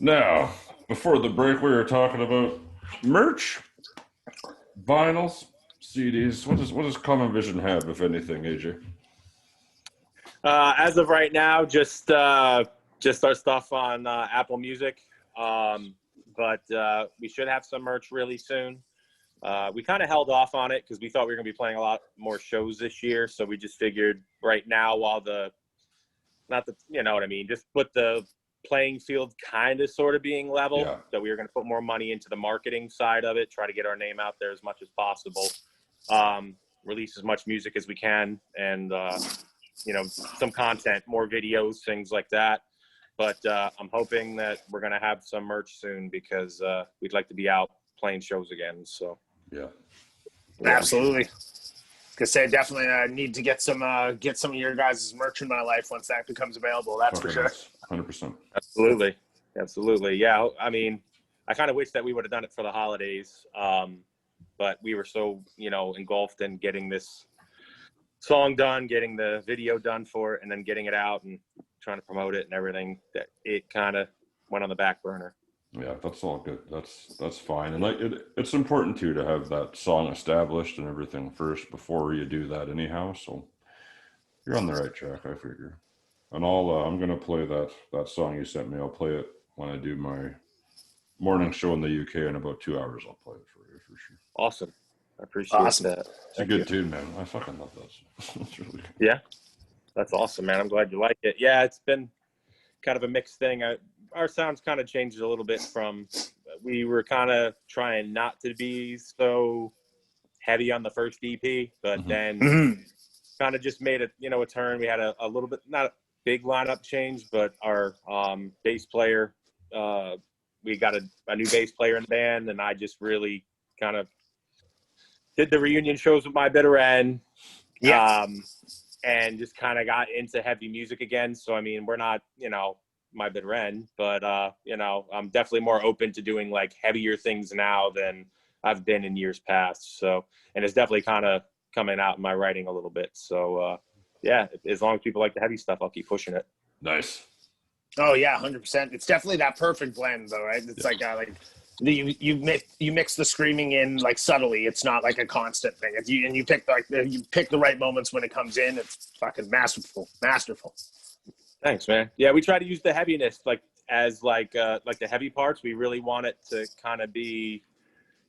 Now, before the break, we were talking about merch, vinyls, CDs. What does Common Vision have, if anything, AJ? As of right now, just our stuff on Apple Music. But we should have some merch really soon. We kind of held off on it because we thought we were going to be playing a lot more shows this year. So we just figured right now, while you know what I mean, just put the playing field kind of sort of being level, that we were going to put more money into the marketing side of it, try to get our name out there as much as possible, release as much music as we can, and you know, some content, more videos, things like that. But I'm hoping that we're going to have some merch soon because we'd like to be out playing shows again. So yeah, absolutely. Because I definitely need to get some of your guys' merch in my life once that becomes available. That's for sure. 100%. Absolutely. Yeah. I mean, I kind of wish that we would have done it for the holidays, but we were so, you know, engulfed in getting this song done, getting the video done for it, and then getting it out and trying to promote it and everything, that it kind of went on the back burner. Yeah, that's all good. That's fine. And like it's important too to have that song established and everything first before you do that anyhow. So you're on the right track, I figure. And I'm gonna play that song you sent me. I'll play it when I do my morning show in the UK in about 2 hours. I'll play it for you for sure. Awesome. I appreciate that. It's a good tune, man. I fucking love that. It's really good. Yeah, that's awesome, man. I'm glad you like it. Yeah, it's been kind of a mixed thing. Our sound's kind of changed a little bit from, we were kind of trying not to be so heavy on the first EP, but then kind of just made it, you know, a turn. We had a little bit, not a big lineup change, but our bass player, we got a new bass player in the band, and I just really kind of did the reunion shows with my bitter end. Yeah. And just kind of got into heavy music again. So, I mean, we're not, you know, my bitter end, but, you know, I'm definitely more open to doing like heavier things now than I've been in years past. So, and it's definitely kind of coming out in my writing a little bit. So, yeah, as long as people like the heavy stuff, I'll keep pushing it. Nice. Oh yeah, 100%. It's definitely that perfect blend though, right? It's like you mix the screaming in like subtly. It's not like a constant thing. You pick the right moments when it comes in. It's fucking masterful. Thanks, man. Yeah, we try to use the heaviness as the heavy parts. We really want it to kind of be,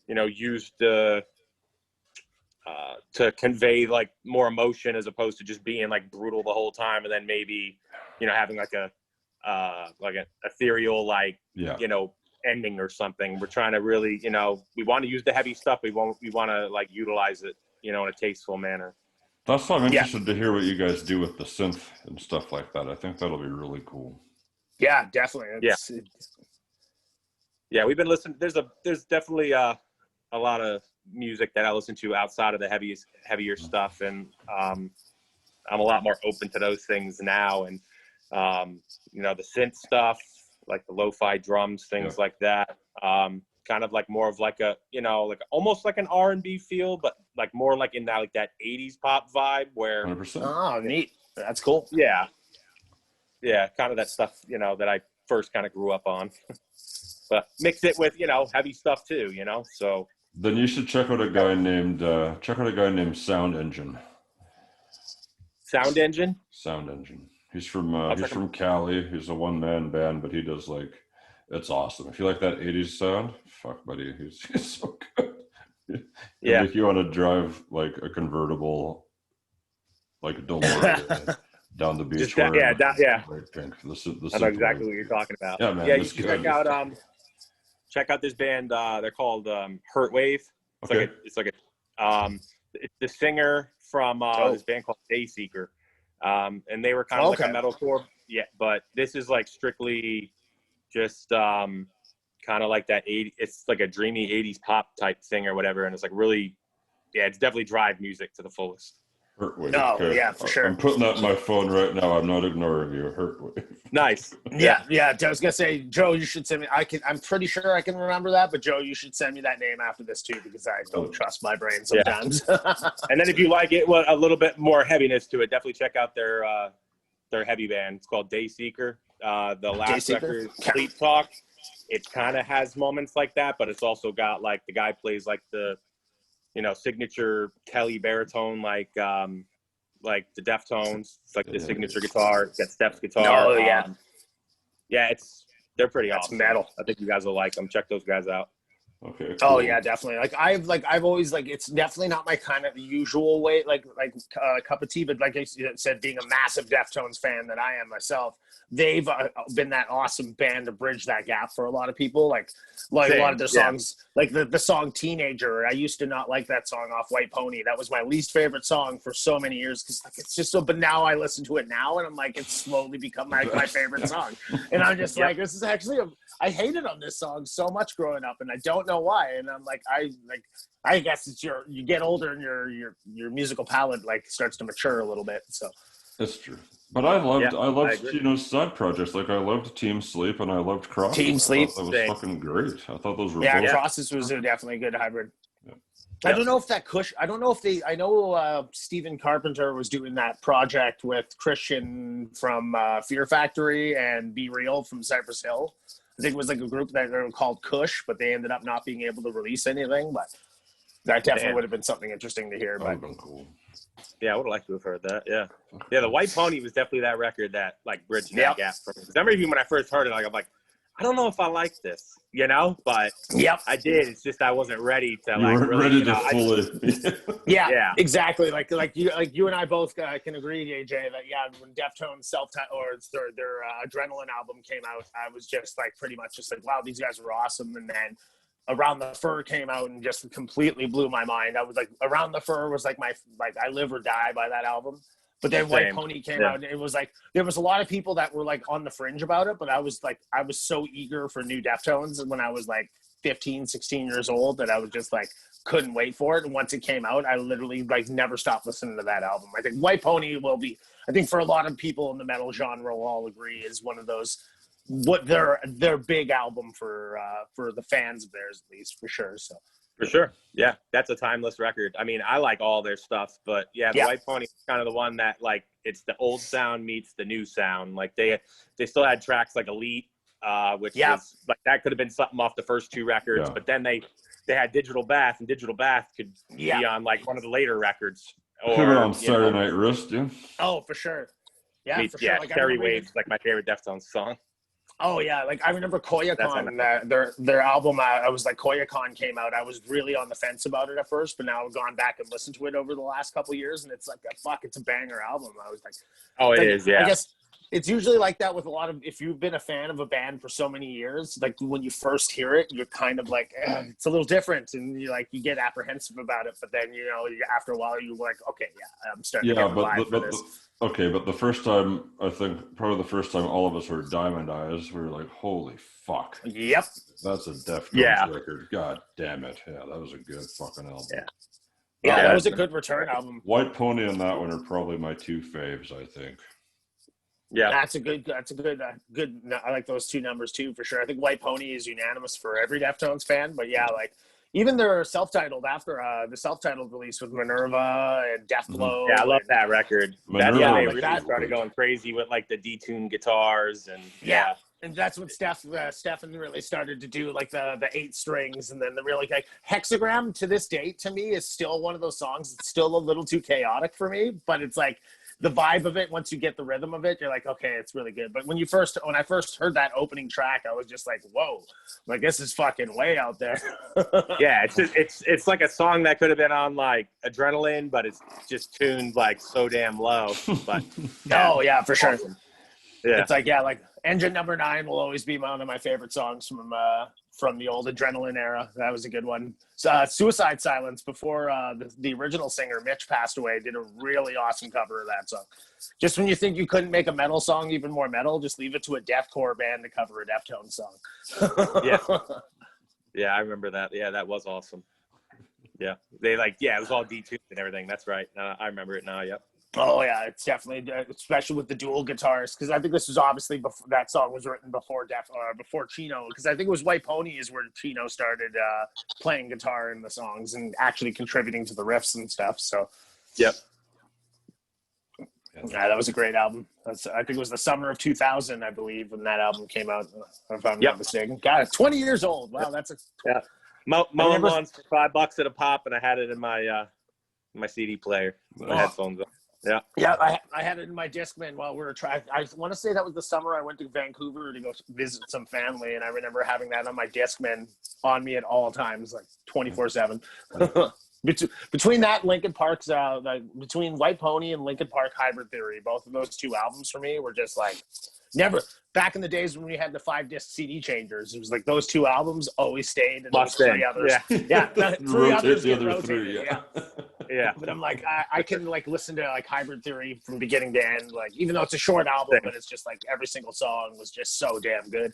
you know, used to convey like more emotion as opposed to just being like brutal the whole time, and then maybe, you know, having like an ethereal you know, ending or something. We're trying to really, you know, we want to use the heavy stuff. We want to like utilize it, you know, in a tasteful manner. That's why I'm interested to hear what you guys do with the synth and stuff like that. I think that'll be really cool. Yeah, definitely. Yeah, we've been listening. There's definitely a lot of music that I listen to outside of the heavier stuff, and I'm a lot more open to those things now. And you know, the synth stuff, like the lo-fi drums, things like that. Kind of like more of like a, you know, like almost like an R&B feel, but like more like in that 80s pop vibe where 100%. Oh, neat. That's cool. Yeah, kind of that stuff, you know, that I first kind of grew up on. But mix it with, you know, heavy stuff too, you know. So then you should check out a guy named Sound Engine. Sound Engine. He's from Cali. He's a one-man band, but he does like, it's awesome. If you like that 80s sound, fuck buddy, he's so good. Yeah. If you want to drive like a convertible, like a DeLorean down the beach. Yeah. Right Pink. I know exactly what you're talking about. Yeah, man. Yeah, you should check out this band. They're called Hurt Wave. It's the singer from this band called Dayseeker. And they were kind of like a metalcore. Yeah, but this is like strictly just kind of like that 80s. It's like a dreamy 80s pop type thing or whatever. And it's like really, it's definitely drive music to the fullest. Hurtwave. No, yeah, for sure. I'm putting that in my phone right now. I'm not ignoring you. Hurtwave. Nice. Yeah. I was gonna say, Joe, you should send me. I'm pretty sure I can remember that, but Joe, you should send me that name after this too, because I don't trust my brain sometimes. Yeah. And then if you like it, a little bit more heaviness to it, definitely check out their heavy band. It's called Dayseeker. The last record, Sleep Talk. it kind of has moments like that, but it's also got like the guy plays like the, you know, signature Kelly baritone, like the Deftones. It's like the signature guitar. It's got Steph's guitar. Oh yeah, they're pretty that's awesome. metal. I think you guys will like them. Check those guys out. Okay. Cool. Oh yeah, definitely. I've always it's definitely not my kind of usual way, cup of tea. But like I said, being a massive Deftones fan that I am myself, they've been that awesome band to bridge that gap for a lot of people. Like a lot of their songs, like the song "Teenager." I used to not like that song off White Pony. That was my least favorite song for so many years because it's just so. But now I listen to it now, and I'm like, it's slowly become my favorite song. And I'm just like, this is actually I hated on this song so much growing up, and I don't know why. And I'm like, I guess it's you get older and your musical palette starts to mature a little bit. So that's true. But I loved side projects. Like I loved Team Sleep and I loved Crosses. Team Sleep, that was fucking great. I thought those were Crosses was definitely a good hybrid. Yeah. I don't know if that Kush. I don't know if I know Stephen Carpenter was doing that project with Christian from Fear Factory and Be Real from Cypress Hill. I think it was like a group that they were called Kush, but they ended up not being able to release anything. But that definitely would have been something interesting to hear. That would have been cool. Yeah, I would have liked to have heard that. Yeah, the White Pony was definitely that record that bridged that gap for me. Because I remember even when I first heard it, I'm like, I don't know if I like this, but I did. It's just I wasn't ready to ready to fully. Yeah, exactly. Like you and I both can agree, AJ, that when Deftones their Adrenaline album came out, I was just pretty much just like, wow, these guys were awesome. And then Around the Fur came out and just completely blew my mind. I was like, Around the Fur was my I live or die by that album. But then White Pony came out, and it was there was a lot of people that were on the fringe about it, but I was so eager for new Deftones when I was 15, 16 years old that I was just couldn't wait for it. And once it came out, I literally never stopped listening to that album. I think White Pony will be, I think for a lot of people in the metal genre will all agree, is one of those, what their big album for the fans of theirs, at least, for sure. So. For sure. Yeah, that's a timeless record. I mean, I like all their stuff, but the White Pony is kind of the one that it's the old sound meets the new sound. They still had tracks like Elite, which was that could have been something off the first two records, but then they had Digital Bath, and Digital Bath could be on one of the later records. Or on Saturday Night Wrist, yeah. Oh, for sure. Yeah, for sure. Cherry Waves, my favorite Deftones song. Oh yeah, I remember Koyakon, their album. I was Koyakon came out. I was really on the fence about it at first, but now I've gone back and listened to it over the last couple of years, and it's it's a banger album. I was it is. Yeah, I guess it's usually like that with a lot of, if you've been a fan of a band for so many years, when you first hear it, you're kind of it's a little different, and you get apprehensive about it, but then after a while you're okay, I'm starting to get the vibe for this. Okay, but the first time, I think probably the first time all of us heard Diamond Eyes, we were like, holy fuck. Yep. That's a Deftones record. God damn it. Yeah, that was a good fucking album. Yeah, that was a good Return album. White Pony and that one are probably my two faves, I think. Yeah. That's a good, I like those two numbers too, for sure. I think White Pony is unanimous for every Deftones fan, but even their self-titled after the self-titled release with Minerva and Deathblow. Yeah, I love that record. That's Minerva, when they really started going crazy with the detuned guitars and and that's when Stefan really started to do the 8 strings, and then the really Hexagram to this date to me is still one of those songs. It's still a little too chaotic for me, but it's the vibe of it, once you get the rhythm of it, you're okay, it's really good. But when I first heard that opening track, I was just whoa, this is fucking way out there. Yeah, it's like a song that could have been on Adrenaline, but it's just tuned so damn low. But oh yeah, for sure. Awesome. Yeah, it's Engine Number 9 will always be one of my favorite songs from the old Adrenaline era. That was a good one. Suicide Silence, before the original singer Mitch passed away, did a really awesome cover of that song. Just when you think you couldn't make a metal song even more metal, just leave it to a deathcore band to cover a Deftones song. Yeah, I remember that. Yeah, that was awesome. Yeah, they it was all detuned and everything. That's right. I remember it now. Yep. Oh yeah, it's definitely, especially with the dual guitars, because I think this was obviously before that song was written before before Chino, because I think it was White Pony is where Chino started playing guitar in the songs and actually contributing to the riffs and stuff. So, yep. Yeah, that was a great album. I think it was the summer of 2000, I believe, when that album came out, if I'm not mistaken. God, 20 years old. Wow, that's a... Yeah. Mowing lawns for $5 at a pop, and I had it in my my CD player, my headphones on. Yeah, I had it in my Discman while we were trying. I want to say that was the summer I went to Vancouver to go visit some family, and I remember having that on my Discman on me at all times, like 24/7. Between that, Linkin Park's, between White Pony and Linkin Park Hybrid Theory, both of those two albums for me were just like never. Back in the days when we had the 5-disc CD changers, it was like those two albums always stayed, and those three others, three others get rotated. Yeah. But I'm like, I can like listen to like Hybrid Theory from beginning to end, like even though it's a short album, but it's just like every single song was just so damn good.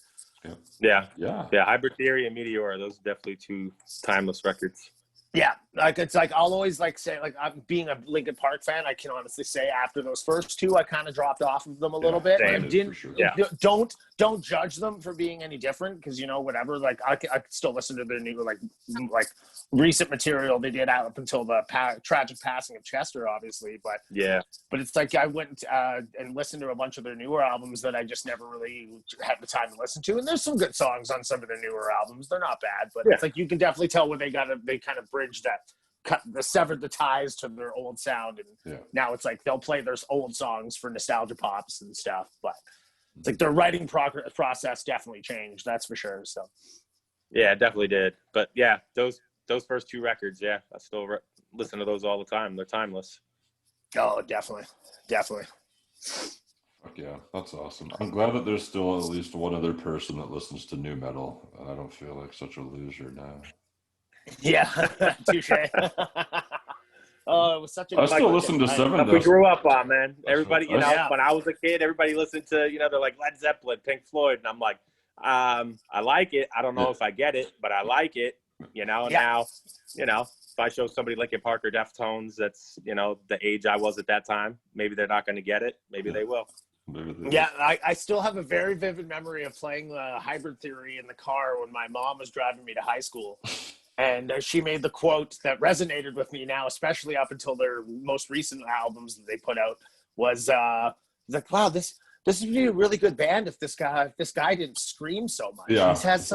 Yeah. Hybrid Theory and Meteor, those are definitely two timeless records. Yeah, like it's like I'll always like say, like, I'm being a Linkin Park fan, I can honestly say after those first two I kind of dropped off of them a little bit. And don't judge them for being any different, because whatever, like I could still listen to their new like recent material they did out up until the tragic passing of Chester, obviously, but it's like I went and listened to a bunch of their newer albums that I just never really had the time to listen to, and there's some good songs on some of their newer albums. They're not bad, but it's like you can definitely tell when they kind of bridge that severed the ties to their old sound, and now it's like they'll play their old songs for nostalgia pops and stuff, but it's like their writing process definitely changed, that's for sure. So yeah, it definitely did. But yeah, those first two records, I still listen to those all the time. They're timeless. Oh, definitely. Fuck yeah, that's awesome. I'm glad that there's still at least one other person that listens to new metal. I don't feel like such a loser now. Yeah, touche. Oh, it was such a. I still listen to Seven Dust. We grew up on, man. Everybody, when I was a kid, everybody listened to, they're like Led Zeppelin, Pink Floyd, and I'm like, I like it. I don't know if I get it, but I like it. Now, if I show somebody Linkin Park or Deftones, that's the age I was at that time, maybe they're not going to get it. Maybe they will. Yeah, I still have a very vivid memory of playing Hybrid Theory in the car when my mom was driving me to high school. And she made the quote that resonated with me now, especially up until their most recent albums that they put out, was like, wow, this would be a really good band if this guy didn't scream so much. Yeah. He has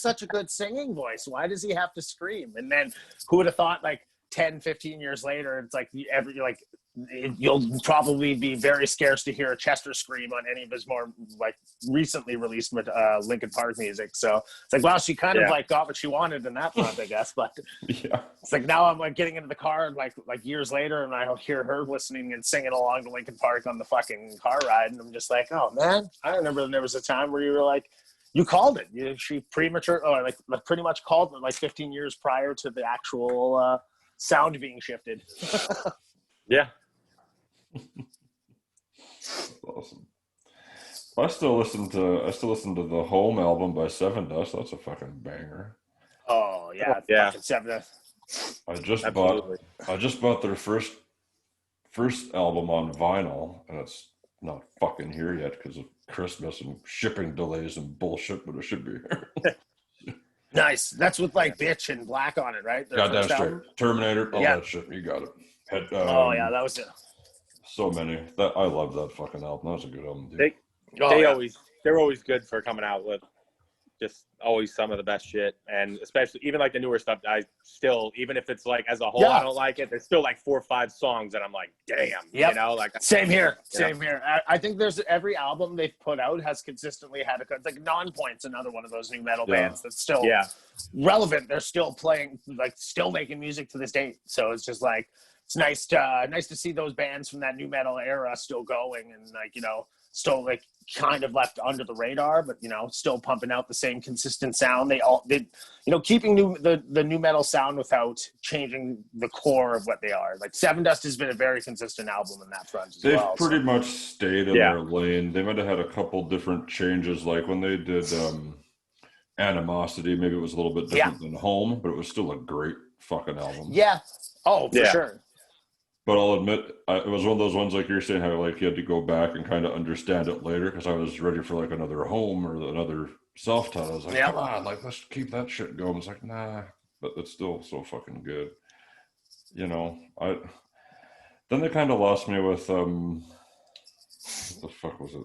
such a good singing voice. Why does he have to scream? And then who would have thought, like 10, 15 years later, it's like you'll probably be very scarce to hear a Chester scream on any of his more like recently released Linkin Park music. So it's like, wow, she kind of like got what she wanted in that front, I guess. But it's like now I'm like getting into the car and like years later, and I'll hear her listening and singing along to Linkin Park on the fucking car ride, and I'm just like, oh man, I remember there was a time where you were like, you called it. She like pretty much called it like 15 years prior to the actual sound being shifted. Yeah. Awesome. I still listen to the Home album by Seven Dust. That's a fucking banger. Oh yeah. Seven Dust. I just bought their first album on vinyl, and it's not fucking here yet because of Christmas and shipping delays and bullshit, but it should be here. Nice. That's with like Bitch and Black on it, right? Goddamn straight. Terminator, all that shit. You got it. That was it. So many. I love that fucking album. That was a good album, dude. They're always good for coming out with just always some of the best shit, and especially even like the newer stuff. I still, even if it's like as a whole, I don't like it. There's still like 4 or 5 songs that I'm like, damn, like same here. I think there's every album they've put out has consistently had like Non-Point's another one of those new metal bands that's still relevant. They're still playing, like still making music to this date. So it's just like it's nice to see those bands from that new metal era still going and like still like kind of left under the radar, but still pumping out the same consistent sound. They keeping the new metal sound without changing the core of what they are. Like Seven Dust has been a very consistent album in that front as well. They've pretty much stayed in their lane. They might have had a couple different changes, like when they did Animosity, maybe it was a little bit different than Home, but it was still a great fucking album. Yeah. Oh, for sure. But I'll admit, it was one of those ones like you're saying, how like you had to go back and kind of understand it later, because I was ready for like another Home or another self-title. I was like, come on, like let's keep that shit going. It's like, nah, but it's still so fucking good. Then they kind of lost me with what the fuck was it?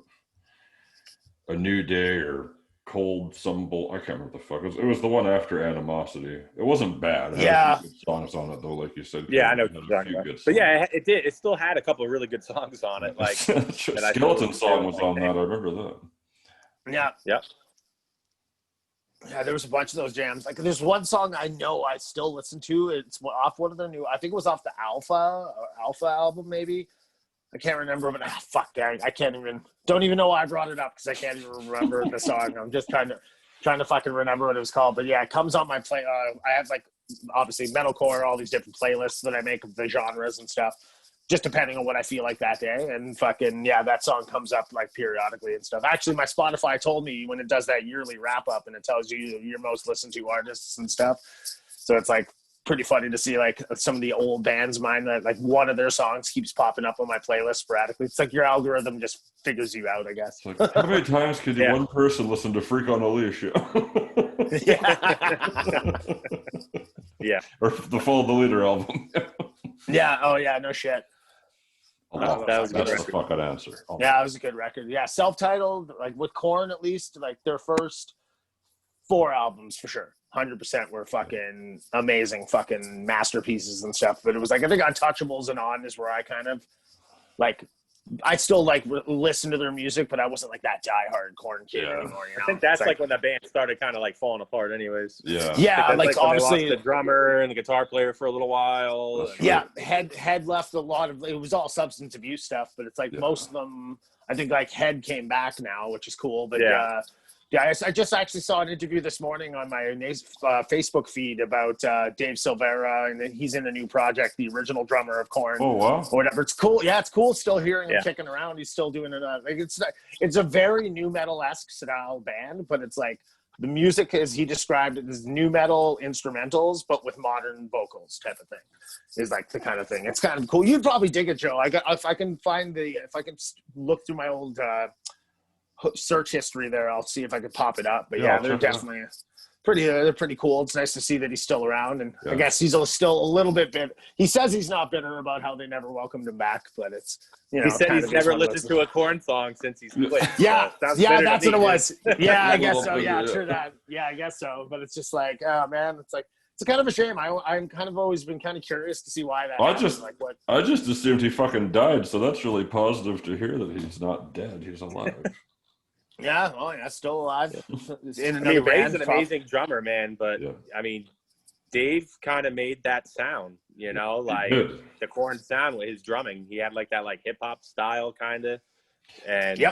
A New Day or Cold some bull. I can't remember what the fuck it was the one after Animosity. It wasn't bad. It had a few good songs on it though, like you said. Yeah, I know what you're talking about. But yeah, it did. It still had a couple of really good songs on it. Like Skeleton song was on that. I remember that. Yeah. Yep. Yeah, there was a bunch of those jams. Like, there's one song I know I still listen to. It's off one of their new. I think it was off the Alpha album, maybe. I can't remember, but fuck, I can't even. Don't even know why I brought it up because I can't even remember the song. I'm just trying to fucking remember what it was called. But yeah, it comes on my play. I have like obviously metalcore, all these different playlists that I make of the genres and stuff, just depending on what I feel like that day. And fucking yeah, that song comes up like periodically and stuff. Actually, my Spotify told me when it does that yearly wrap up and it tells you your most listened to artists and stuff. So it's like pretty funny to see like some of the old bands of mine that like one of their songs keeps popping up on my playlist sporadically. It's like your algorithm just figures you out, I guess. Like, how many times could one person listen to Freak on a Leash? Yeah. Or the Follow the Leader album. Yeah. Oh yeah. No shit. That was That's the fucking answer. Yeah, it was a good record. Yeah, self-titled, like with Korn at least, like their first 4 albums for sure. 100% were fucking amazing fucking masterpieces and stuff. But it was like, I think Untouchables and On is where I kind of like, I still like listen to their music, but I wasn't like that diehard Korn kid anymore. You know? I think that's like when the band started kind of like falling apart anyways. Yeah. Yeah, like obviously the drummer and the guitar player for a little while. Yeah, Head left a lot of, it was all substance abuse stuff, but it's like most of them, I think like Head came back now, which is cool. But yeah, I just actually saw an interview this morning on my Facebook feed about Dave Silvera, and he's in a new project, the original drummer of Korn. Oh, wow. Or whatever. It's cool. Yeah, it's cool still hearing him kicking around. He's still doing it. Like it's a very new metal-esque style band, but it's like the music, as he described it, is new metal instrumentals, but with modern vocals type of thing. Is like the kind of thing. It's kind of cool. You'd probably dig it, Joe. If I can look through my old search history there, I'll see if I could pop it up. But yeah, they're definitely they're pretty cool. It's nice to see that he's still around, and I guess he's still a little bit bitter. He says he's not bitter about how they never welcomed him back, but it's, you know, he said he's never listened to a Korn song since he's quit. Yeah, so that's what it was. Yeah, I guess so. Yeah, true that. Yeah, I guess so. But it's just like, oh man, it's like, it's kind of a shame. I'm kind of always been kind of curious to see why that happened. I just assumed he fucking died, so that's really positive to hear that he's not dead. He's alive. Yeah, oh yeah, still alive. In another Ray's an amazing drummer, man. But I mean, Dave kind of made that sound, you know, like the Korn sound with his drumming. He had like that like hip hop style kind of, and you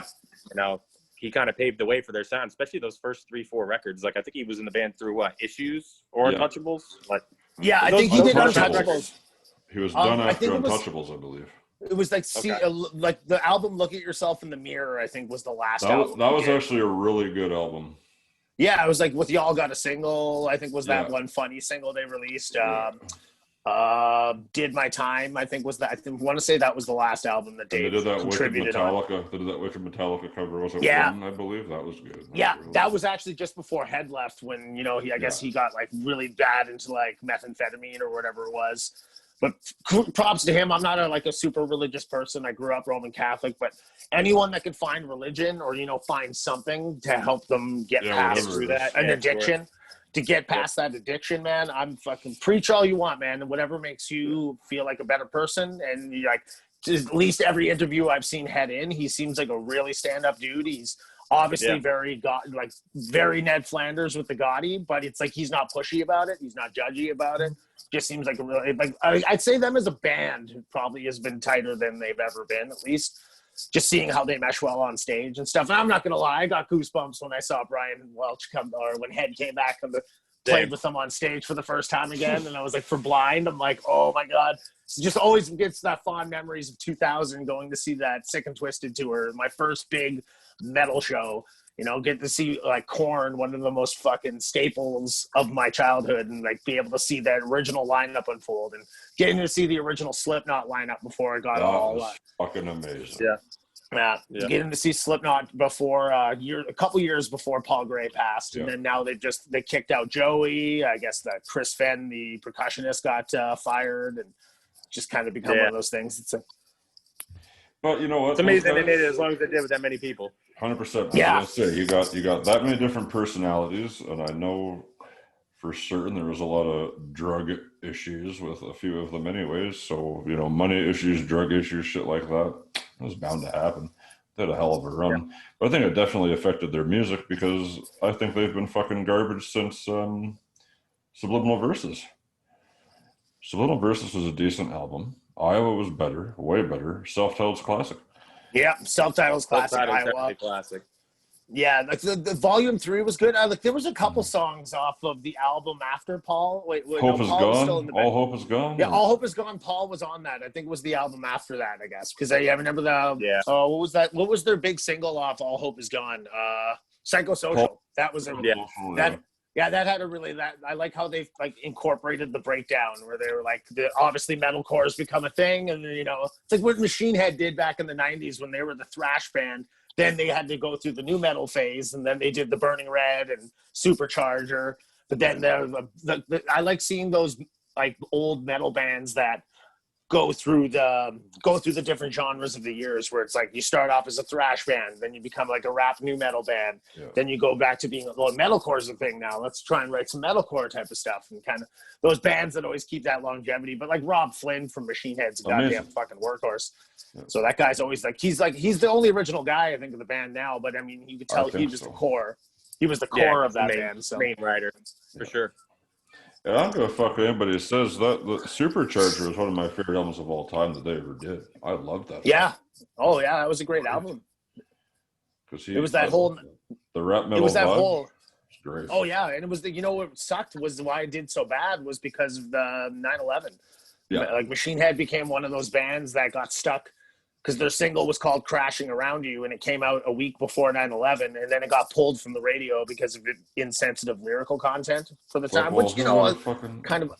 know, he kind of paved the way for their sound, especially those first 3-4 records. Like I think he was in the band through Issues or Untouchables. Like I think he did Untouchables. He was done after Untouchables, I believe. It was like like the album "Look at Yourself in the Mirror," I think was the last album. That was actually a really good album. Yeah, it was like with Y'all Got a Single, I think was that one funny single they released. Did My Time, I think was that. I want to say that was the last album that Dave contributed on. They did that Wicked Metallica cover. Was it one? I believe that was good. That was actually just before Head left, when, you know, I guess he got like really bad into like methamphetamine or whatever it was. But props to him. I'm not a super religious person. I grew up Roman Catholic, but anyone that could find religion or, you know, find something to help them get past through that, an addiction, to get past that addiction, man, I'm fucking preach all you want, man. And whatever makes you feel like a better person. And you like, at least every interview I've seen Head in, he seems like a really stand-up dude. He's obviously very Ned Flanders with the gaudy, but it's like he's not pushy about it. He's not judgy about it. Just seems like a really, like, I'd say them as a band probably has been tighter than they've ever been, at least. Just seeing how they mesh well on stage and stuff. And I'm not gonna lie, I got goosebumps when I saw Brian Welch when Head came back and played with them on stage for the first time again. And I was like, for Blind, I'm like, oh my god. It just always gets that fond memories of 2000 going to see that Sick and Twisted tour, my first big metal show. You know, get to see like Korn, one of the most fucking staples of my childhood, and like be able to see that original lineup unfold, and getting to see the original Slipknot lineup before it got fucking amazing. Yeah. Getting to see Slipknot before a couple years before Paul Gray passed, and then now they kicked out Joey. I guess that Chris Fenn, the percussionist, got fired, and just kind of become one of those things. It's like, But you know what? It's amazing they made it as long as they did with that many people. 100%. Yeah. I was gonna say you got that many different personalities, and I know for certain there was a lot of drug issues with a few of them, anyways. So you know, money issues, drug issues, shit like that, it was bound to happen. They had a hell of a run, Yeah. but I think it definitely affected their music because I think they've been fucking garbage since Subliminal Verses. Subliminal Verses was a decent album. Iowa was better, way better. Self-Titled's classic. yeah, self-titled's classic. Iowa. Classic. Yeah, like the volume 3 was good. Like there was a couple songs off of the album after Paul. Wait, Hope no, is Paul was gone. still in the All hope is gone. Yeah, All Hope Is Gone. Paul was on that. I think it was the album after that, I guess. Because I remember the what was that? What was their big single off All Hope Is Gone? Psychosocial. Paul. That was a that had a really I like how they like incorporated the breakdown where they were like obviously metalcore has become a thing, and then, you know, it's like what Machine Head did back in the 90s when they were the thrash band. Then they had to go through the new metal phase, and then they did the Burning Red and Supercharger. But then I like seeing those like old metal bands that go through the different genres of the years, where it's like you start off as a thrash band, then you become like a rap new metal band, then you go back to being metalcore is a thing now. Let's try and write some metalcore type of stuff, and kind of those bands that always keep that longevity. But like Rob Flynn from Machine Head's a goddamn fucking workhorse. Yeah. So that guy's always like he's the only original guy I think of the band now. But I mean, you could tell he was the core. He was the core of that band. So main writer for sure. Yeah, I don't give a fuck what anybody says. That the Supercharger is one of my favorite albums of all time that they ever did. I love that. Yeah. Oh yeah, that was a great album. It was that whole the rap metal. It was that vibe. whole. It's great. Oh yeah, and it was what sucked was why it did so bad was because of the 9/11. Yeah. Like Machine Head became one of those bands that got stuck because their single was called Crashing Around You, and it came out a week before 9/11, and then it got pulled from the radio because of insensitive lyrical content for the time, which, you know, kind of,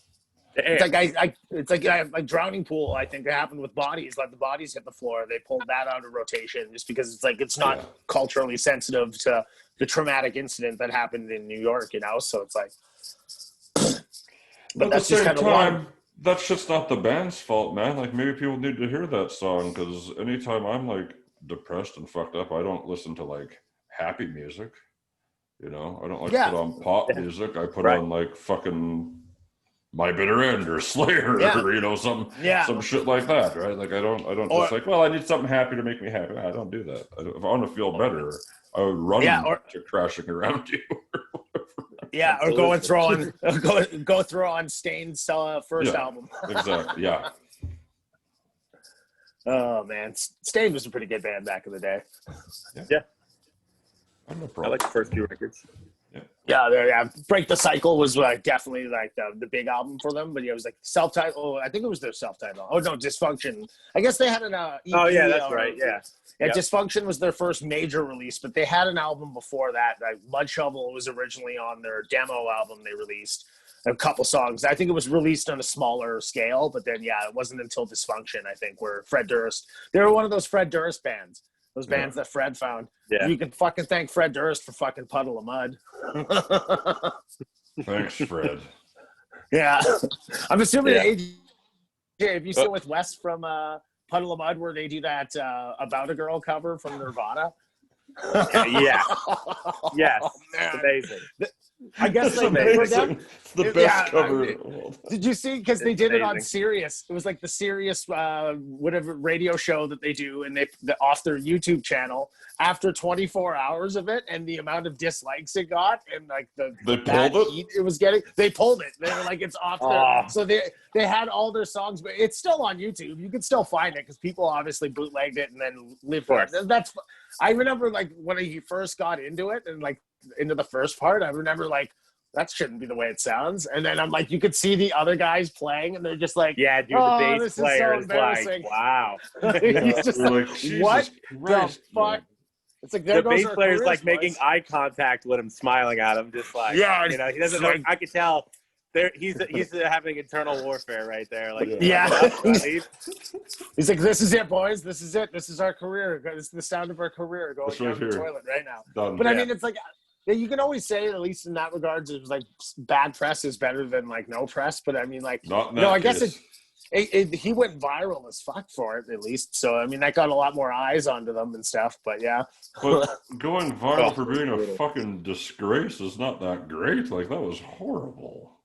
it's like Drowning Pool, I think it happened with Bodies, like the Bodies hit the floor, they pulled that out of rotation just because it's like, it's not culturally sensitive to the traumatic incident that happened in New York, you know, so it's like, but that's just kind of one. That shit's not the band's fault, man. Like, maybe people need to hear that song, because anytime I'm like depressed and fucked up, I don't listen to like happy music. You know, I don't like put on pop music. I put on like fucking My Bitter End or Slayer or, you know, some shit like that, right? Like I don't just like, well, I need something happy to make me happy. I don't do that. If I want to feel better, I would run to Crashing Around You. Yeah, or go and throw on go throw on Stain's first album. Exactly. Yeah. Oh man, Stain was a pretty good band back in the day. Yeah. I like the first few records. Yeah. Break the Cycle was definitely like the big album for them, but it was like self-titled. Oh, I think it was their self-titled. Oh no, Dysfunction. I guess they had an EP. Oh yeah, that's right. Yeah. Yeah, Dysfunction was their first major release, but they had an album before that. Like Mud Shovel was originally on their demo album they released. A couple songs. I think it was released on a smaller scale, but then it wasn't until Dysfunction, I think, where Fred Durst. They were one of those Fred Durst bands. Those bands that Fred found. Yeah. You can fucking thank Fred Durst for fucking Puddle of Mud. Thanks, Fred. Yeah. I'm assuming AJ, have you seen with Wes from Puddle of Mud where they do that About a Girl cover from Nirvana? Yeah. Yes. It's amazing. I guess like for them, it's the best cover in the world. Did you see? Because they did it on Sirius. It was like the Sirius whatever radio show that they do, and they off their YouTube channel. After 24 hours of it, and the amount of dislikes it got, and like they pulled it. Heat it was getting, they pulled it. They were like, it's off there. So they had all their songs, but it's still on YouTube. You can still find it because people obviously bootlegged it and then lived for it. That's. I remember like when he first got into it and like into the first part, I remember like that shouldn't be the way it sounds. And then I'm like, you could see the other guys playing and they're just like, the bass player is like, wow. He's just like, what the fuck? It's like the bass player's like making eye contact with him, smiling at him, just like, you know, he doesn't know. I could tell he's having internal warfare right there. Like, he's like, this is it, boys. This is it. This is our career. This is the sound of our career going down the toilet right now. But I mean, it's like, you can always say, at least in that regards, it was like bad press is better than like no press. But I mean, like, I guess he went viral as fuck for it, at least. So I mean, that got a lot more eyes onto them and stuff. But yeah, But going viral for being a fucking disgrace is not that great. Like, that was horrible.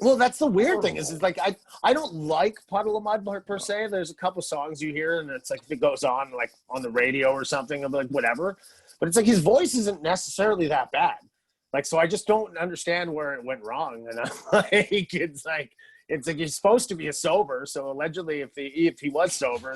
well, that's the weird thing is like I don't like Puddle of Mud per se. There's a couple songs you hear, and it's like if it goes on like on the radio or something, I'm like whatever. But it's like his voice isn't necessarily that bad. Like, so I just don't understand where it went wrong. And I'm like, it's like he's supposed to be a sober. So allegedly, if he was sober,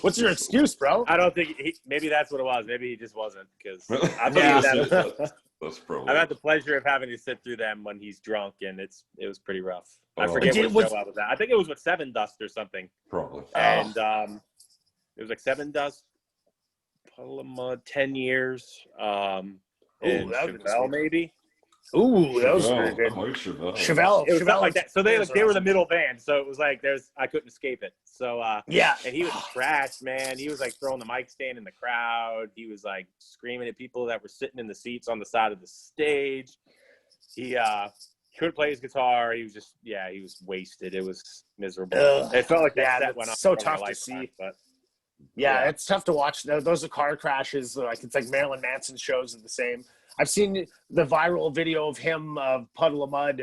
what's your excuse, bro? I don't think maybe that's what it was. Maybe he just wasn't, because I've had the pleasure of having to sit through them when he's drunk, and it was pretty rough. I forget what show I was at. I think it was with Seven Dust or something. Probably. And it was like Seven Dust, Puddle of Mud, 10 years. And Chevelle, maybe. Ooh, that was pretty good. Chevelle. It was something like that. So they were the middle band. So it was like I couldn't escape it. So yeah. And he was trashed, man. He was like throwing the mic stand in the crowd. He was like screaming at people that were sitting in the seats on the side of the stage. He couldn't play his guitar. He was just he was wasted. It was miserable. It felt like that set went on. So tough to see. But yeah, it's tough to watch. Those are car crashes. Like it's like Marilyn Manson shows are the same. I've seen the viral video of him, Puddle of Mud,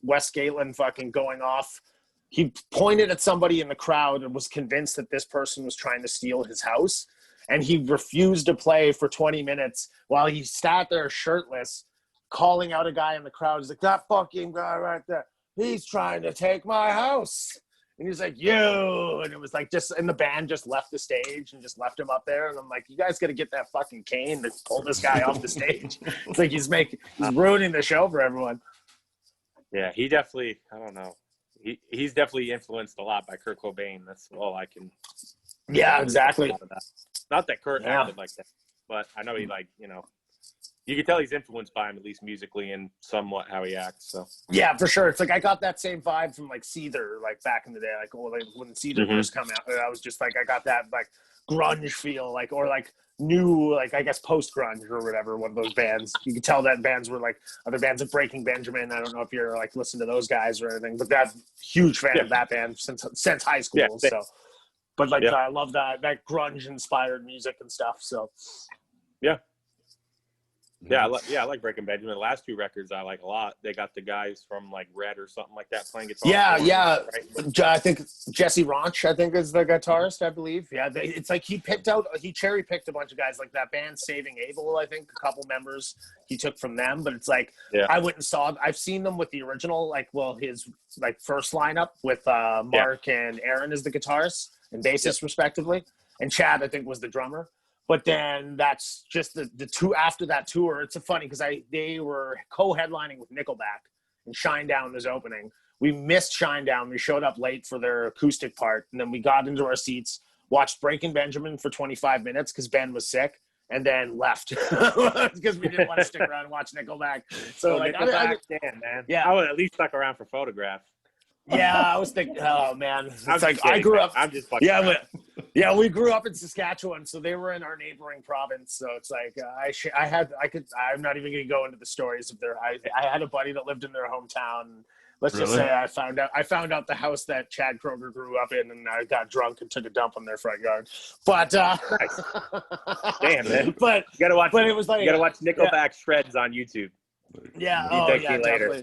Wes Galen fucking going off. He pointed at somebody in the crowd and was convinced that this person was trying to steal his house. And he refused to play for 20 minutes while he sat there shirtless, calling out a guy in the crowd. He's like, that fucking guy right there, he's trying to take my house. And he's like, you. And it was like and the band just left the stage and just left him up there. And I'm like, you guys got to get that fucking cane to pull this guy off the stage. It's like he's ruining the show for everyone. Yeah, he definitely, I don't know. He's definitely influenced a lot by Kurt Cobain. That's all I can. Yeah, exactly. Not that Kurt acted like that, but I know he you can tell he's influenced by him, at least musically and somewhat how he acts. So yeah, for sure. It's like I got that same vibe from like Seether, like back in the day, like when Seether first come out. I was just like I got that like grunge feel, like or like new, like I guess post grunge or whatever. One of those bands. You could tell that bands were like other bands like Breaking Benjamin. I don't know if you're like listening to those guys or anything, but that huge fan of that band since high school. Yeah, so, but like I love that grunge inspired music and stuff. So yeah. Yeah, I like Breaking Benjamin. The last two records I like a lot. They got the guys from like Red or something like that playing guitar. Yeah. Right? I think Jesse Raunch, I think, is the guitarist, I believe. Yeah, it's like he cherry picked a bunch of guys like that band Saving Abel. I think a couple members he took from them, but it's like I went and saw. I've seen them with the original, his like first lineup with Mark and Aaron as the guitarists and bassist respectively, and Chad I think was the drummer. But then that's just the two after that tour. It's funny because they were co-headlining with Nickelback, and Shinedown was opening. We missed Shinedown. We showed up late for their acoustic part, and then we got into our seats, watched Breaking Benjamin for 25 minutes because Ben was sick, and then left because we didn't want to stick around and watch Nickelback. So Nickelback, man. Yeah, I would at least stuck around for Photograph. Yeah, I was thinking, oh man, it's like kidding, I grew up. I'm just fucking we grew up in Saskatchewan, so they were in our neighboring province. So it's like I'm not even going to go into the stories of I had a buddy that lived in their hometown. Let's just say I found out the house that Chad Kroger grew up in, and I got drunk and took a dump on their front yard. But damn man, but you gotta watch. But it was like you gotta watch Nickelback shreds on YouTube. Yeah, later.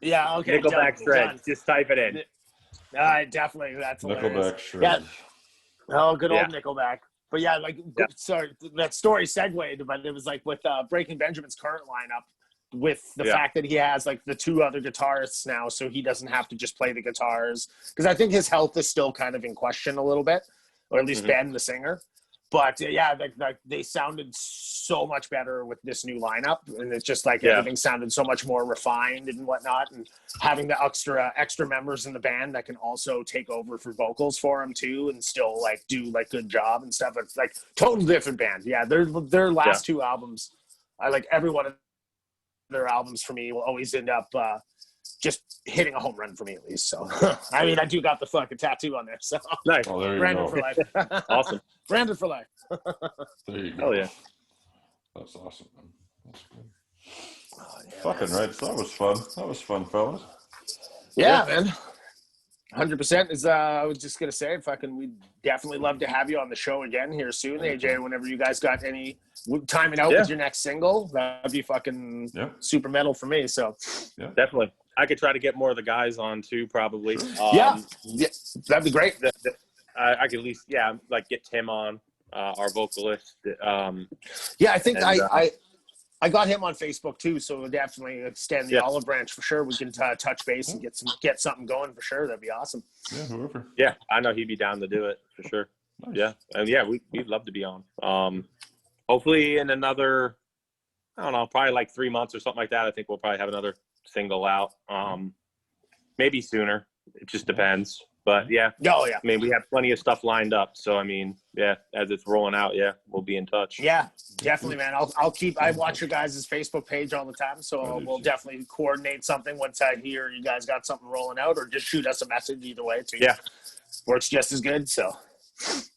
Yeah, okay. Nickelback shreds. Just type it in. Definitely. That's hilarious. Nickelback shreds. Yeah. Oh, good old Nickelback. But yeah, sorry, that story segued, but it was like with Breaking Benjamin's current lineup, with the fact that he has like the two other guitarists now, so he doesn't have to just play the guitars. Because I think his health is still kind of in question a little bit, or at least Ben, the singer. But they sounded so much better with this new lineup, and it's just like everything sounded so much more refined and whatnot. And having the extra members in the band that can also take over for vocals for him too, and still like do like good job and stuff. It's like totally different band. Yeah, their last two albums, I like every one of their albums for me will always end up just hitting a home run for me at least. So I mean, I do got the fucking tattoo on there. So nice. Oh, there you Brandon go. for life. Awesome. Brandon for life. There you go. Hell yeah. That's awesome, man. That's good. Oh, yeah, Fucking right. So that was fun. That was fun, fellas. Yeah, man. 100% is I was just gonna say we'd definitely love to have you on the show again here soon, AJ. Whenever you guys got any time it out with your next single, that'd be fucking super metal for me. So definitely, I could try to get more of the guys on too, probably. Yeah, that'd be great. I could at least like get Tim on, our vocalist. I think I got him on Facebook too, so we'll definitely extend the olive branch for sure. We can touch base and get something going for sure. That'd be awesome. Yeah, whoever. Yeah, I know he'd be down to do it for sure. Nice. Yeah, and we'd love to be on. Hopefully in another, I don't know, probably like 3 months or something like that. I think we'll probably have another single out. Maybe sooner. It just depends. But I mean, we have plenty of stuff lined up. So I mean, as it's rolling out, we'll be in touch. Yeah, definitely, man. I watch your guys' Facebook page all the time, so we'll definitely coordinate something once I hear you guys got something rolling out, or just shoot us a message either way too. Yeah, works just as good. So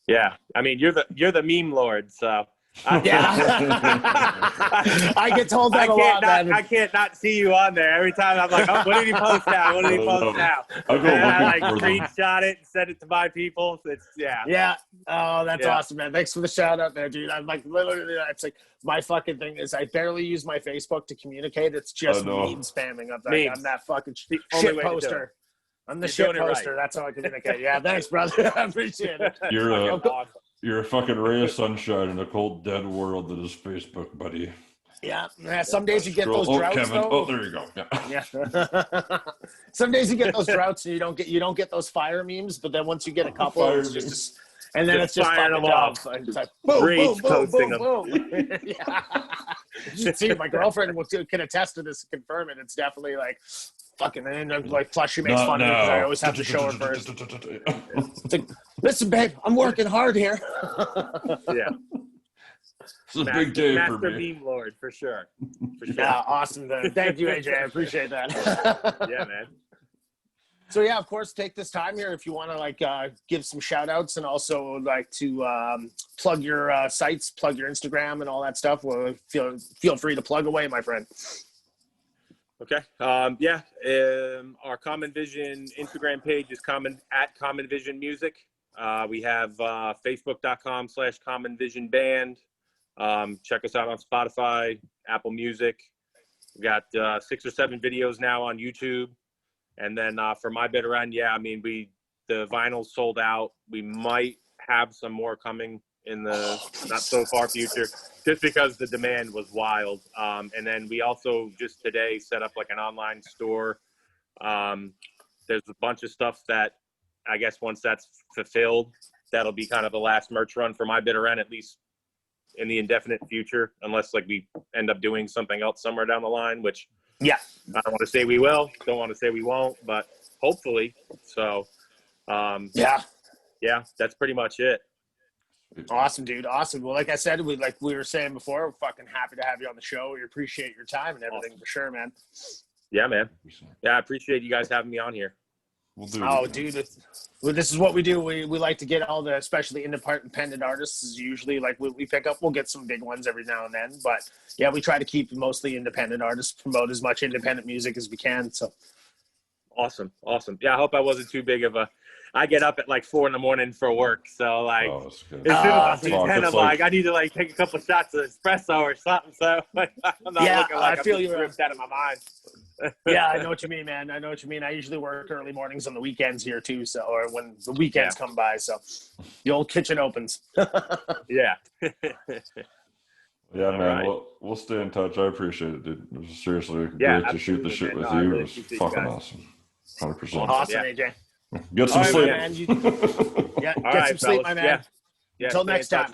yeah, I mean, you're the meme lord, so. I get told that a lot, man. I can't not see you on there. Every time I'm like, oh, what did he post now? What did he post now? And I like screenshot it and send it to my people. It's Yeah. Oh, that's awesome, man. Thanks for the shout out there, dude. I'm like, literally, it's like my fucking thing is I barely use my Facebook to communicate. It's just meme spamming. I'm that fucking shit poster. I'm the shit poster. Right. That's how I communicate. Yeah, thanks, brother. I appreciate it. You're a fucking ray of sunshine in a cold, dead world that is Facebook, buddy. Yeah. Some days you get those droughts. Kevin. Though. Oh, there you go. Yeah. Some days you get those droughts and you don't get those fire memes, but then once you get a couple, it's just firing them off. It's like boom, boom, boom, boom, boom. Yeah. See, my girlfriend can attest to this, confirm it. It's definitely like fucking, and then like plus she makes fun of me because I always have to show her first. It's like, listen, babe, I'm working hard here. Yeah. It's a big day for Master me. meme lord, for sure. Yeah, awesome. Thank you, AJ. I appreciate that. Yeah, man. So of course, take this time here if you want to give some shout outs and also like to plug your sites, plug your Instagram and all that stuff. Well, feel free to plug away, my friend. Okay. Our Common Vision Instagram page is Common Vision Music. We have Facebook.com/Common Vision Band. Check us out on Spotify, Apple Music. We got 6 or 7 videos now on YouTube. And then for My Bitter End, I mean, the vinyl's sold out. We might have some more coming in the not so far future, just because the demand was wild. And then we also just today set up like an online store. There's a bunch of stuff that I guess once that's fulfilled, that'll be kind of the last merch run for My Bitter End, at least in the indefinite future, unless like we end up doing something else somewhere down the line, which I don't want to say we will, don't want to say we won't, but hopefully. So that's pretty much it. Awesome, dude. Awesome. Well, like I said, we were saying before, we're fucking happy to have you on the show. We appreciate your time and everything for sure, man. Yeah, man. Yeah, I appreciate you guys having me on here. We'll do dude, this is what we do. We like to get all the, especially independent artists, is usually like we pick up. We'll get some big ones every now and then, but we try to keep mostly independent artists, promote as much independent music as we can. So awesome. Yeah, I hope I wasn't too big of a. I get up at like 4 a.m. for work, so like as soon as I see 10, I'm like, I need to like take a couple shots of espresso or something. So like, I'm not looking like I feel you ripped out of my mind. I know what you mean, man. I know what you mean. I usually work early mornings on the weekends here too, so or when the weekends come by. So the old kitchen opens. Yeah. Yeah, man. Right. We'll stay in touch. I appreciate it, dude. It was seriously great to shoot the shit with you. Really it was fucking awesome. 100%. Awesome, AJ. Get some sleep. Man, get some sleep, my man. Until next time.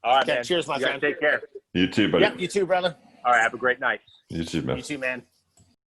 All right, man. Cheers, my friend. Take care. You too, buddy. Yep, you too, brother. All right, have a great night. You too, man. You too, man.